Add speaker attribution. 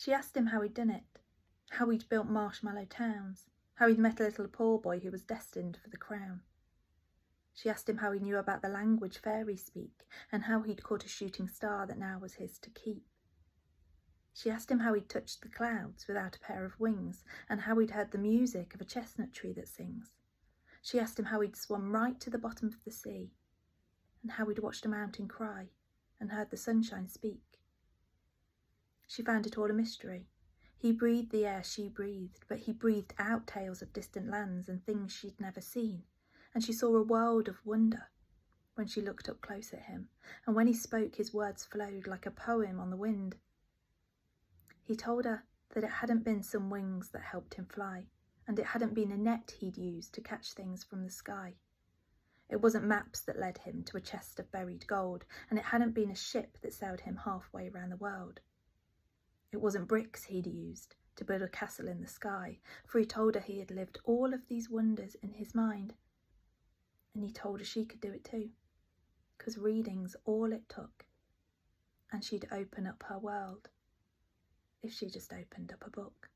Speaker 1: She asked him how he'd done it, how he'd built marshmallow towns, how he'd met a little poor boy who was destined for the crown. She asked him how he knew about the language fairies speak, and how he'd caught a shooting star that now was his to keep. She asked him how he'd touched the clouds without a pair of wings, and how he'd heard the music of a chestnut tree that sings. She asked him how he'd swum right to the bottom of the sea, and how he'd watched a mountain cry and heard the sunshine speak. She found it all a mystery. He breathed the air she breathed, but he breathed out tales of distant lands and things she'd never seen, and she saw a world of wonder when she looked up close at him, and when he spoke his words flowed like a poem on the wind. He told her that it hadn't been some wings that helped him fly, and it hadn't been a net he'd used to catch things from the sky. It wasn't maps that led him to a chest of buried gold, and it hadn't been a ship that sailed him halfway round the world. It wasn't bricks he'd used to build a castle in the sky, for he told her he had lived all of these wonders in his mind. And he told her she could do it too, 'cause reading's all it took, and she'd open up her world if she just opened up a book.